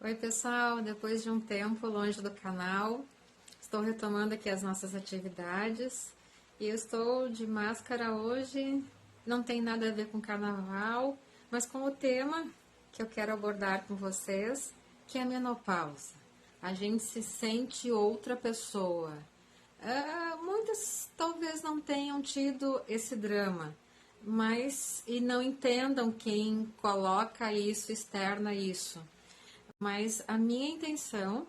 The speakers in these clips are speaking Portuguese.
Oi, pessoal! Depois de um tempo longe do canal, estou retomando aqui as nossas atividades e eu estou de máscara hoje. Não tem nada a ver com carnaval, mas com o tema que eu quero abordar com vocês, que é a menopausa. A gente se sente outra pessoa. Muitas talvez não tenham tido esse drama, mas e não entendam quem coloca isso, externa isso. Mas a minha intenção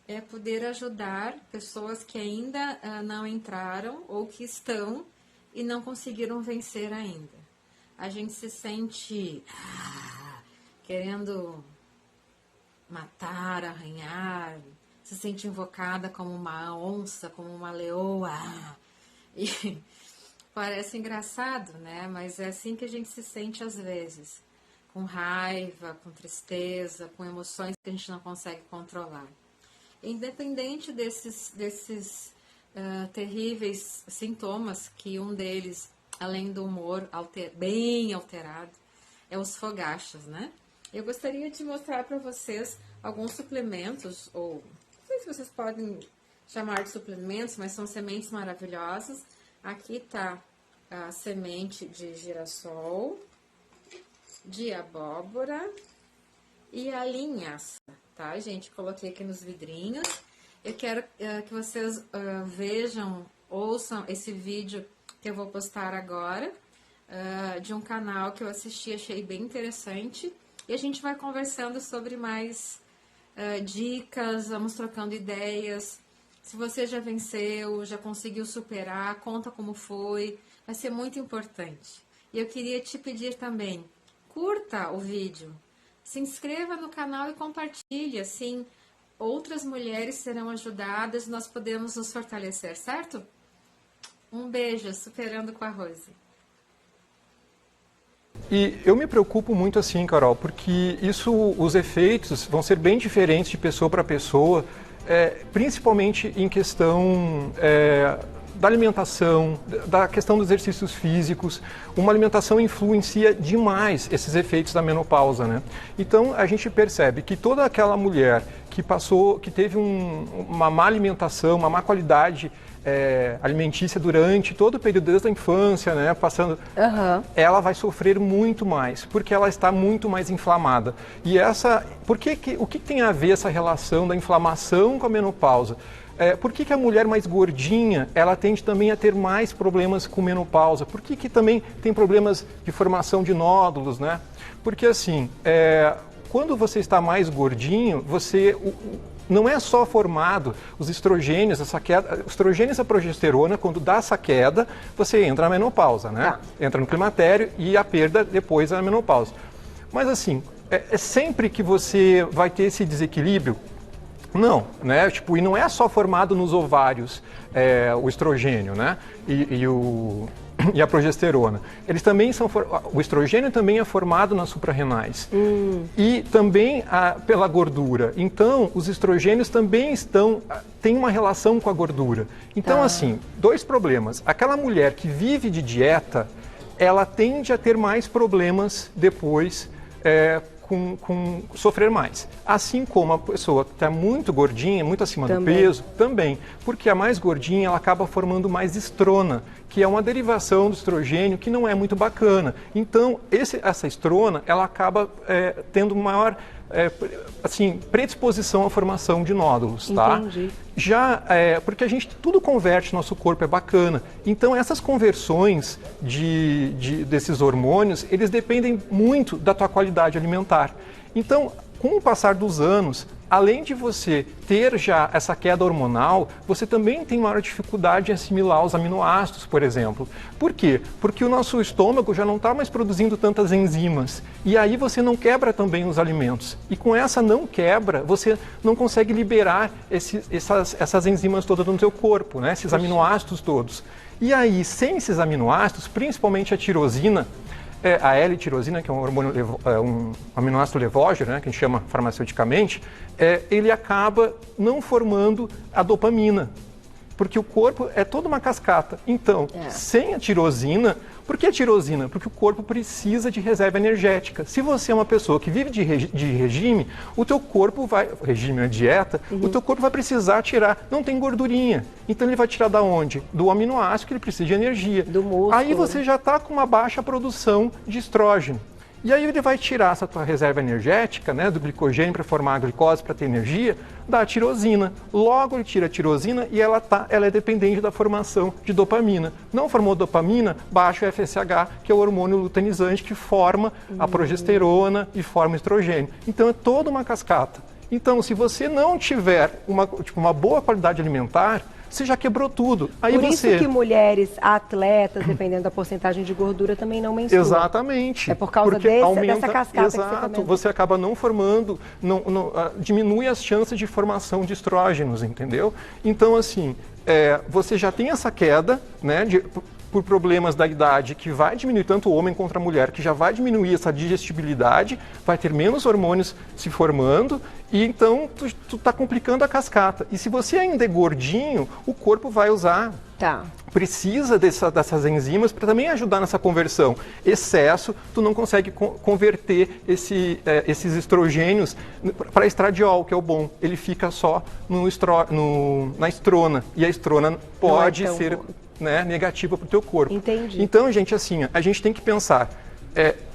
é poder ajudar pessoas que ainda não entraram ou que estão e não conseguiram vencer ainda. A gente se sente querendo matar, arranhar, se sente invocada como uma onça, como uma leoa. E parece engraçado, né? Mas é assim que a gente se sente às vezes. Com raiva, com tristeza, com emoções que a gente não consegue controlar. Independente desses terríveis sintomas, que um deles, além do humor bem alterado, é os fogachos, né? Eu gostaria de mostrar para vocês alguns suplementos, ou não sei se vocês podem chamar de suplementos, mas são sementes maravilhosas. Aqui está a semente de girassol, de abóbora e a linhaça, tá, gente? Coloquei aqui nos vidrinhos. Eu quero que vocês vejam, ouçam esse vídeo que eu vou postar agora, de um canal que eu assisti, achei bem interessante. E a gente vai conversando sobre mais dicas, vamos trocando ideias. Se você já venceu, já conseguiu superar, conta como foi, vai ser muito importante. E eu queria te pedir também, curta o vídeo, se inscreva no canal e compartilhe, assim outras mulheres serão ajudadas e nós podemos nos fortalecer, certo? Um beijo, Superando com a Rose. E eu me preocupo muito assim, Carol, porque os efeitos vão ser bem diferentes de pessoa para pessoa, principalmente em questão da alimentação, da questão dos exercícios físicos. Uma alimentação influencia demais esses efeitos da menopausa, né? Então a gente percebe que toda aquela mulher que teve uma má alimentação, uma má qualidade alimentícia durante todo o período desde a infância, né, ela vai sofrer muito mais, porque ela está muito mais inflamada. E o que tem a ver essa relação da inflamação com a menopausa? Por que a mulher mais gordinha, ela tende também a ter mais problemas com menopausa? Por que também tem problemas de formação de nódulos, né? Porque assim, quando você está mais gordinho, não é só formado os estrogênios, essa queda, estrogênios e a progesterona, quando dá essa queda, você entra na menopausa, né? Tá. Entra no climatério e a perda depois é a menopausa. Mas assim, sempre que você vai ter esse desequilíbrio, não, né? E não é só formado nos ovários o estrogênio, né? E a progesterona. Eles também o estrogênio também é formado nas suprarrenais. E também pela gordura. Então, os estrogênios também têm uma relação com a gordura. Então, assim, dois problemas. Aquela mulher que vive de dieta, ela tende a ter mais problemas depois com sofrer mais. Assim como a pessoa que está muito gordinha, muito acima do peso, também. Porque a mais gordinha, ela acaba formando mais estrona, que é uma derivação do estrogênio que não é muito bacana. Então, essa estrona, ela acaba tendo maior predisposição à formação de nódulos, tá? Entendi. Porque a gente tudo converte, nosso corpo é bacana. Então, essas conversões desses hormônios, eles dependem muito da tua qualidade alimentar. Então, com o passar dos anos, além de você ter já essa queda hormonal, você também tem maior dificuldade em assimilar os aminoácidos, por exemplo. Por quê? Porque o nosso estômago já não está mais produzindo tantas enzimas. E aí você não quebra também os alimentos. E com essa não quebra, você não consegue liberar essas enzimas todas no seu corpo, né? Esses aminoácidos todos. E aí, sem esses aminoácidos, principalmente a tirosina, a L-tirosina, que é um aminoácido levógeno, né, que a gente chama farmaceuticamente, ele acaba não formando a dopamina. porque o corpo é toda uma cascata. Então, sem a tirosina, por que a tirosina? Porque o corpo precisa de reserva energética. Se você é uma pessoa que vive de regime, o teu corpo vai, regime é dieta, o teu corpo vai precisar tirar, não tem gordurinha. Então ele vai tirar da onde? Do aminoácido que ele precisa de energia. Do músculo. Aí você já está com uma baixa produção de estrógeno. E aí ele vai tirar essa tua reserva energética, né, do glicogênio para formar a glicose, para ter energia, da tirosina. Logo ele tira a tirosina e ela é dependente da formação de dopamina. Não formou dopamina, baixa o FSH, que é o hormônio luteinizante que forma a progesterona e forma o estrogênio. Então é toda uma cascata. Então se você não tiver uma boa qualidade alimentar, você já quebrou tudo. Aí Por isso que mulheres atletas, dependendo da porcentagem de gordura, também não menstruam. Exatamente. É por causa dessa cascata. Exato. Que você acaba não formando, diminui as chances de formação de estrógenos, entendeu? Então, assim, você já tem essa queda, né, por problemas da idade, que vai diminuir tanto o homem contra a mulher, que já vai diminuir essa digestibilidade, vai ter menos hormônios se formando, e então tu tá complicando a cascata. E se você ainda é gordinho, o corpo vai usar. Precisa dessas enzimas para também ajudar nessa conversão. Excesso, tu não consegue converter esses estrogênios para estradiol, que é o bom. Ele fica só na estrona, e a estrona pode ser negativa para o teu corpo. Entendi. Então, gente, assim, a gente tem que pensar,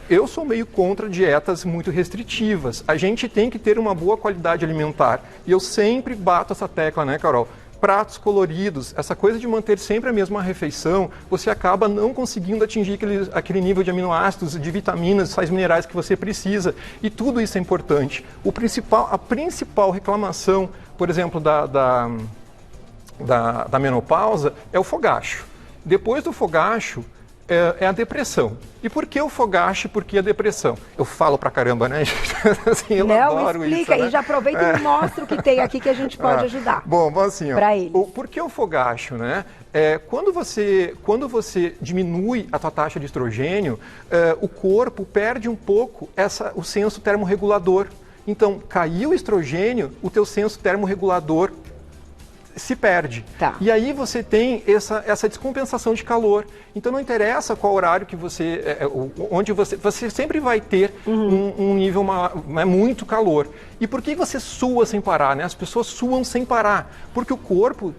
eu sou meio contra dietas muito restritivas. A gente tem que ter uma boa qualidade alimentar. E eu sempre bato essa tecla, né, Carol? Pratos coloridos, essa coisa de manter sempre a mesma refeição, você acaba não conseguindo atingir aquele nível de aminoácidos, de vitaminas, sais minerais que você precisa. E tudo isso é importante. A principal reclamação, por exemplo, da menopausa é o fogacho. Depois do fogacho é a depressão. E por que o fogacho e por que a depressão? Eu falo pra caramba, né? Assim, eu adoro explica isso, né? E já aproveita e me mostra o que tem aqui que a gente pode ajudar. Bom, assim, pra eles. Por que o fogacho, né? Quando você diminui a tua taxa de estrogênio, o corpo perde um pouco o senso termorregulador. Então, caiu o estrogênio, o teu senso termorregulador se perde. E aí você tem essa descompensação de calor. Então não interessa qual horário que onde você sempre vai ter um nível muito calor. E por que você sua sem parar, né? As pessoas suam sem parar, porque o corpo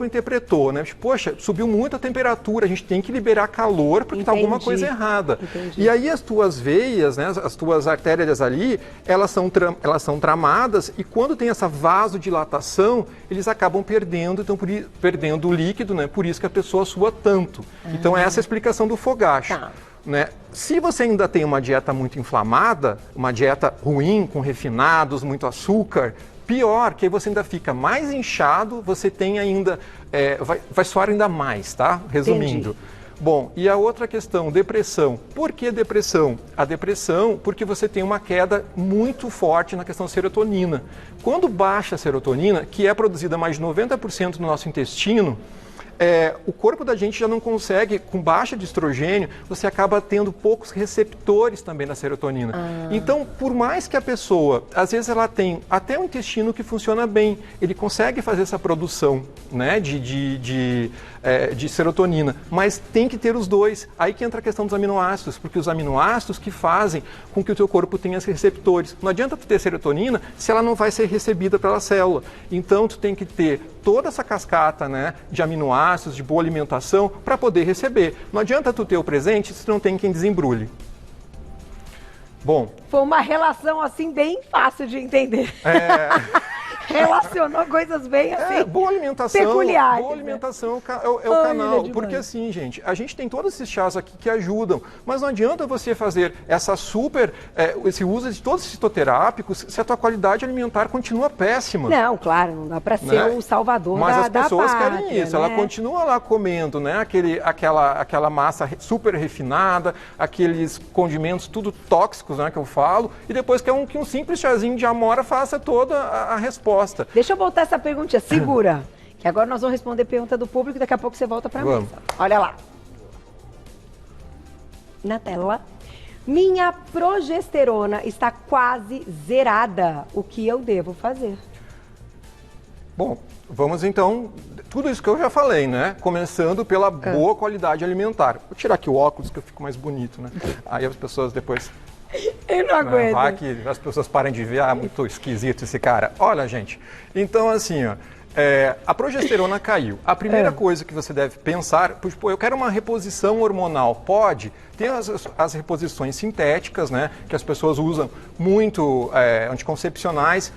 interpretou, né? Poxa, subiu muito a temperatura, a gente tem que liberar calor porque está alguma coisa errada. E aí as tuas veias, né, as tuas artérias ali, elas são tramadas, e quando tem essa vasodilatação, eles acabam perdendo o líquido, né? Por isso que a pessoa sua tanto. Então essa é a explicação do fogacho. Né? Se você ainda tem uma dieta muito inflamada, uma dieta ruim, com refinados, muito açúcar, pior, que aí você ainda fica mais inchado, você tem ainda, vai suar ainda mais, tá? Resumindo. Entendi. Bom, e a outra questão, depressão. Por que depressão? A depressão, porque você tem uma queda muito forte na questão serotonina. Quando baixa a serotonina, que é produzida mais de 90% no nosso intestino, o corpo da gente já não consegue, com baixa de estrogênio, você acaba tendo poucos receptores também da serotonina. Então, por mais que a pessoa, às vezes ela tem até um intestino que funciona bem, ele consegue fazer essa produção, né, de serotonina, mas tem que ter os dois. Aí que entra a questão dos aminoácidos, porque os aminoácidos que fazem com que o teu corpo tenha esses receptores. Não adianta tu ter serotonina se ela não vai ser recebida pela célula. Então, tu tem que ter toda essa cascata, né, de aminoácidos, de boa alimentação, para poder receber. Não adianta tu ter o presente se não tem quem desembrulhe. Bom. Foi uma relação assim bem fácil de entender. Relacionou coisas bem assim. Boa alimentação. Peculiares. Boa alimentação é o canal. Porque assim, gente, a gente tem todos esses chás aqui que ajudam, mas não adianta você fazer esse uso de todos esses fitoterápicos se a tua qualidade alimentar continua péssima. Não, claro, não dá para ser o salvador mas as pessoas pátria, querem isso. Né? Ela continua lá comendo, né? Aquela massa super refinada, aqueles condimentos tudo tóxicos, né? Que eu falo, e depois quer que um simples chazinho de amora faça toda a resposta. Deixa eu voltar essa perguntinha, segura. Que agora nós vamos responder pergunta do público e daqui a pouco você volta para a mesa. Olha lá. Na tela. Minha progesterona está quase zerada. O que eu devo fazer? Bom, Vamos então, tudo isso que eu já falei, né? Começando pela boa qualidade alimentar. Vou tirar aqui o óculos que eu fico mais bonito, né? Aí as pessoas depois... Eu não aguento. Vai que as pessoas parem de ver, muito esquisito esse cara. Olha, gente, então assim, ó, a progesterona caiu. A primeira coisa que você deve pensar, eu quero uma reposição hormonal. Pode. Tem as reposições sintéticas, né? Que as pessoas usam muito, anticoncepcionais.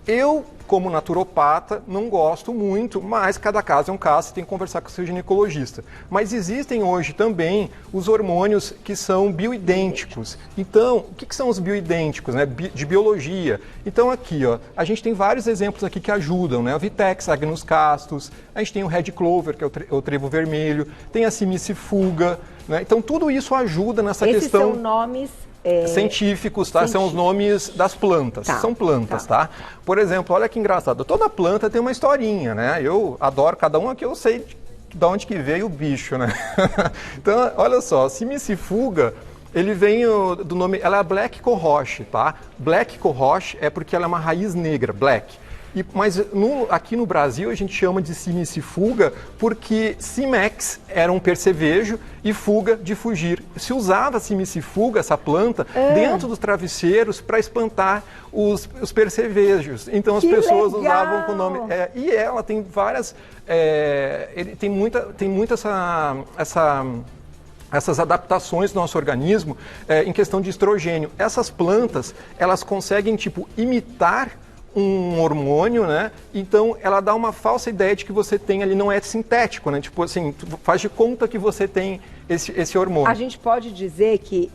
Eu, como naturopata, não gosto muito, mas cada caso é um caso, você tem que conversar com o seu ginecologista. Mas existem hoje também os hormônios que são bioidênticos. Então, o que são os bioidênticos, né? De biologia. Então aqui, ó, a gente tem vários exemplos aqui que ajudam, né? A Vitex, Agnus castus, a gente tem o Red Clover, que é o trevo vermelho, tem a Simicifuga, né? Então tudo isso ajuda nessa questão... Esses são nomes... científicos, tá? São os nomes das plantas. Tá, são plantas, tá? Por exemplo, olha que engraçado. Toda planta tem uma historinha, né? Eu adoro cada uma que eu sei de onde que veio o bicho, né? Então, olha só, Simicifuga, ele vem do nome... Ela é Black Cohosh, tá? Black Cohosh é porque ela é uma raiz negra, black. Mas aqui no Brasil a gente chama de Simicifuga porque Simex era um percevejo e fuga de fugir. Se usava Simicifuga, essa planta, dentro dos travesseiros para espantar os percevejos. Então as pessoas usavam com o nome... e ela tem várias... tem muita essas adaptações do nosso organismo em questão de estrogênio. Essas plantas, elas conseguem, imitar um hormônio, né? Então ela dá uma falsa ideia de que você tem ali, não é sintético, né? Tipo assim, faz de conta que você tem esse hormônio. A gente pode dizer que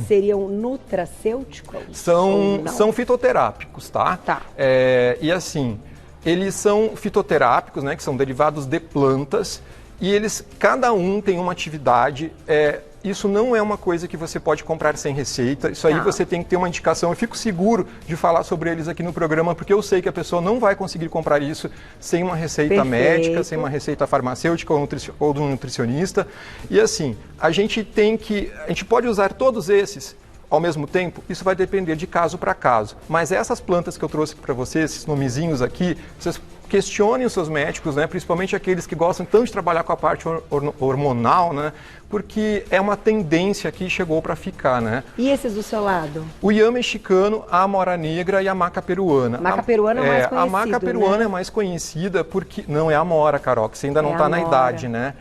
seriam nutracêuticos? São fitoterápicos, tá? E assim, eles são fitoterápicos, né? Que são derivados de plantas e cada um tem uma atividade. Isso não é uma coisa que você pode comprar sem receita. Isso aí você tem que ter uma indicação. Eu fico seguro de falar sobre eles aqui no programa, porque eu sei que a pessoa não vai conseguir comprar isso sem uma receita médica, sem uma receita farmacêutica ou de um nutricionista. E assim, a gente pode usar todos esses ao mesmo tempo. Isso vai depender de caso para caso. Mas essas plantas que eu trouxe para vocês, esses nomezinhos aqui, vocês questionem os seus médicos, né? Principalmente aqueles que gostam tanto de trabalhar com a parte hormonal, né? Porque é uma tendência que chegou para ficar, né? E esses do seu lado? O Iam mexicano, a amora negra e a maca peruana. A maca peruana é mais conhecida, a maca peruana, né? é mais conhecida porque... Não é a amora, Carol, que você ainda não está na idade, né?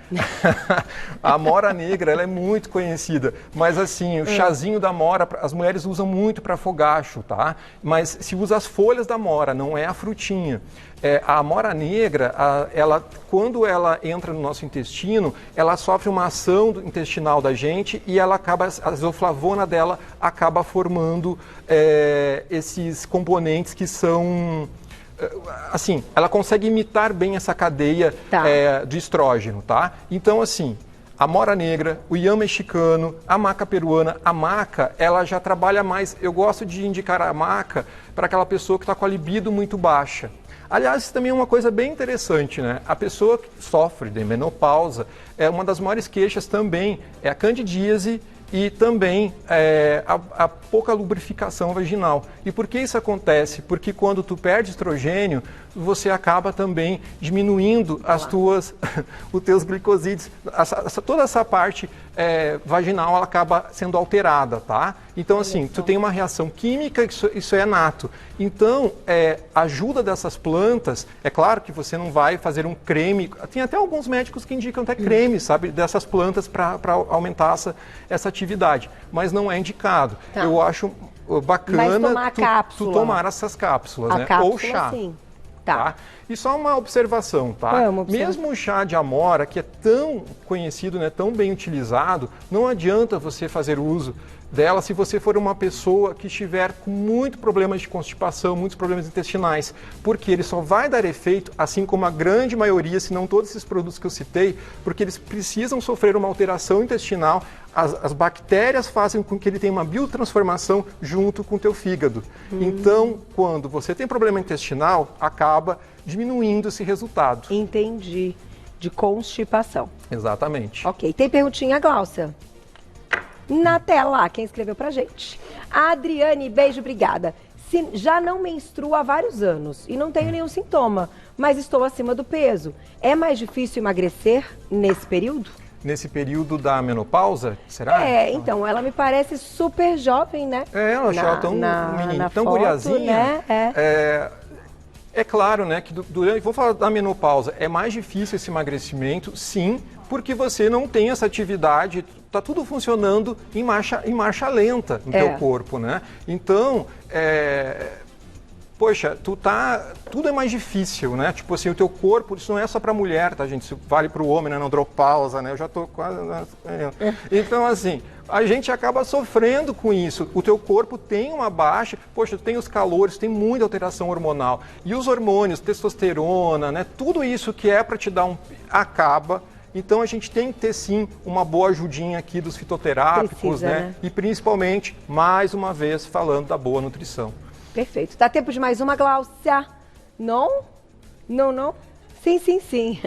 A amora negra, ela é muito conhecida. Mas assim, o chazinho da amora, as mulheres usam muito para fogacho, tá? Mas se usa as folhas da amora, não é a frutinha. A amora negra, quando ela entra no nosso intestino, ela sofre uma ação intestinal da gente e ela a isoflavona dela acaba formando esses componentes que são... Assim, ela consegue imitar bem essa cadeia de estrógeno, tá? Então, assim, a amora negra, o Iam mexicano, a maca peruana, a maca, ela já trabalha mais... Eu gosto de indicar a maca para aquela pessoa que está com a libido muito baixa. Aliás, isso também é uma coisa bem interessante, né? A pessoa que sofre de menopausa, uma das maiores queixas também é a candidíase e também a pouca lubrificação vaginal. E por que isso acontece? Porque quando tu perde estrogênio, você acaba também diminuindo os teus glicosídeos. Toda essa parte vaginal ela acaba sendo alterada, tá? Então, assim, tu tem uma reação química, isso é nato. Então, a ajuda dessas plantas, é claro que você não vai fazer um creme, tem até alguns médicos que indicam até creme, sabe, dessas plantas para aumentar essa atividade, mas não é indicado. Eu acho bacana tu tomar essas cápsulas, né? Ou chá. Sim. Tá? E só uma observação, tá? Mesmo o chá de amora, que é tão conhecido, né, tão bem utilizado, não adianta você fazer uso dela se você for uma pessoa que estiver com muitos problemas de constipação, muitos problemas intestinais, porque ele só vai dar efeito, assim como a grande maioria, se não todos esses produtos que eu citei, porque eles precisam sofrer uma alteração intestinal, as bactérias fazem com que ele tenha uma biotransformação junto com o teu fígado. Então, quando você tem problema intestinal, acaba diminuindo esse resultado. Entendi. De constipação. Exatamente. Ok. Tem perguntinha, Gláucia? Na tela, quem escreveu pra gente? A Adriane, beijo, obrigada. Se já não menstruo há vários anos e não tenho nenhum sintoma, mas estou acima do peso, é mais difícil emagrecer nesse período? Nesse período da menopausa, será? Então, ela me parece super jovem, né? Eu achei ela tão menininha, tão guriazinha. Né? É claro, né, que vou falar da menopausa, é mais difícil esse emagrecimento, sim, porque você não tem essa atividade, tá tudo funcionando em marcha lenta no teu corpo, né? Então, poxa, tudo é mais difícil, né? Tipo assim, o teu corpo, isso não é só para mulher, tá, gente? Isso vale para o homem, né? Não andropausa, né? Eu já tô quase... Então, assim, a gente acaba sofrendo com isso. O teu corpo tem uma baixa, poxa, tem os calores, tem muita alteração hormonal. E os hormônios, testosterona, né? Tudo isso que é para te dar acaba. Então a gente tem que ter sim uma boa ajudinha aqui dos fitoterápicos, né? E principalmente, mais uma vez, falando da boa nutrição. Perfeito. Dá tempo de mais uma, Gláucia? Não? Não? Sim.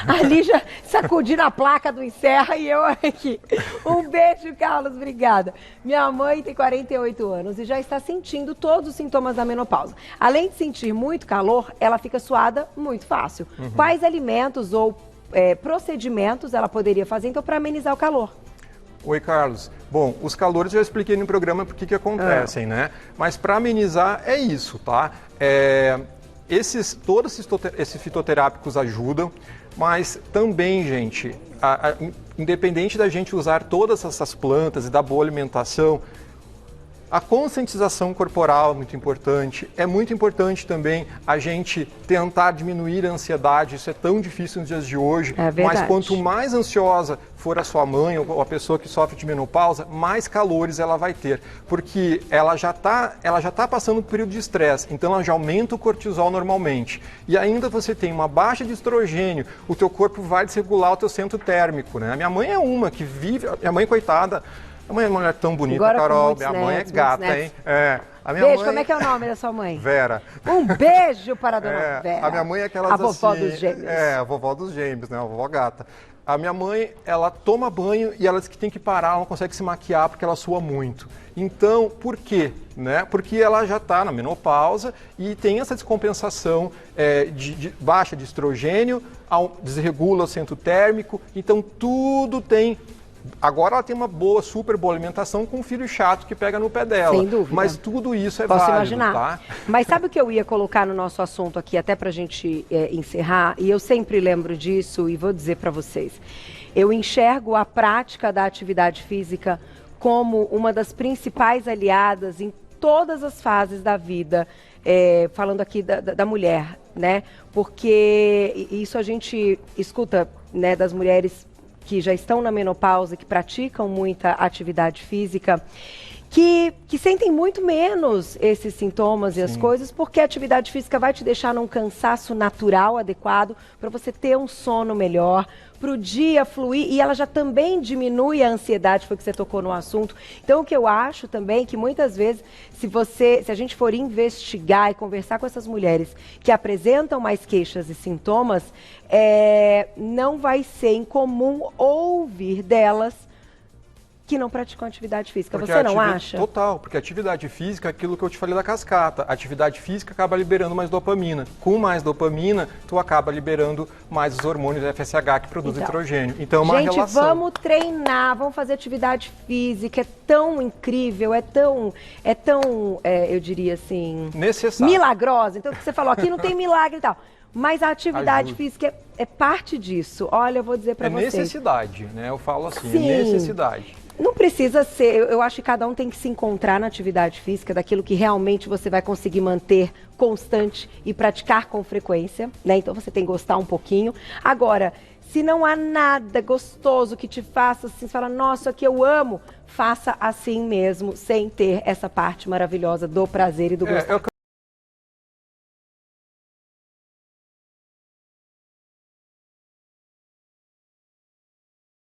A Lígia sacudindo a placa do Encerra e eu aqui. Um beijo, Carlos, obrigada. Minha mãe tem 48 anos e já está sentindo todos os sintomas da menopausa. Além de sentir muito calor, ela fica suada muito fácil. Quais alimentos ou procedimentos ela poderia fazer, então, para amenizar o calor? Oi, Carlos. Bom, os calores eu já expliquei no programa por que acontecem, né? Mas para amenizar é isso, tá? Todos esses fitoterápicos ajudam, mas também, gente, independente da gente usar todas essas plantas e da boa alimentação, a conscientização corporal é muito importante. É muito importante também a gente tentar diminuir a ansiedade. Isso é tão difícil nos dias de hoje. É verdade. Mas quanto mais ansiosa for a sua mãe ou a pessoa que sofre de menopausa, mais calores ela vai ter. Porque ela já tá passando por um período de estresse. Então ela já aumenta o cortisol normalmente. E ainda você tem uma baixa de estrogênio. O teu corpo vai desregular o teu centro térmico, né? A minha mãe é uma que vive... Minha mãe, coitada... A mãe é uma mulher tão bonita, agora Carol. Minha mãe é gata, hein? A minha beijo, mãe... como é que é o nome da sua mãe? Vera. Um beijo para a dona Vera. A minha mãe é aquelas a vovó assim, dos gêmeos. A vovó dos gêmeos, né? A vovó gata. A minha mãe, ela toma banho e ela diz que tem que parar, ela não consegue se maquiar porque ela sua muito. Então, por quê? Né? Porque ela já está na menopausa e tem essa descompensação de baixa de estrogênio, desregula o centro térmico, então tudo tem... Agora ela tem uma super boa alimentação com um filho chato que pega no pé dela. Sem dúvida. Mas tudo isso é Posso válido, imaginar. tá? Mas sabe o que eu ia colocar no nosso assunto aqui, até pra gente encerrar? E eu sempre lembro disso e vou dizer pra vocês. Eu enxergo a prática da atividade física como uma das principais aliadas em todas as fases da vida, falando aqui da mulher, né? Porque isso a gente escuta, né, das mulheres que já estão na menopausa, que praticam muita atividade física, que sentem muito menos esses sintomas e as coisas, porque a atividade física vai te deixar num cansaço natural, adequado, para você ter um sono melhor, para o dia fluir, e ela já também diminui a ansiedade, foi que você tocou no assunto. Então, o que eu acho também que muitas vezes, se a gente for investigar e conversar com essas mulheres que apresentam mais queixas e sintomas, não vai ser incomum ouvir delas que não praticam atividade física. Você não acha? Total, porque a atividade física é aquilo que eu te falei da cascata. A atividade física acaba liberando mais dopamina. Com mais dopamina, tu acaba liberando mais os hormônios FSH que produzem estrogênio. Então, é uma relação. Gente, vamos treinar, vamos fazer atividade física. É tão incrível, é tão, eu diria assim... necessário. Milagrosa. Então, o que você falou aqui não tem milagre e tal. Mas a atividade física é parte disso. Olha, eu vou dizer para vocês. É necessidade, né? Eu falo assim, Sim. é necessidade. Não precisa ser, eu acho que cada um tem que se encontrar na atividade física, daquilo que realmente você vai conseguir manter constante e praticar com frequência, né? Então você tem que gostar um pouquinho. Agora, se não há nada gostoso que te faça assim, você fala, nossa, aqui eu amo, faça assim mesmo, sem ter essa parte maravilhosa do prazer e do gosto.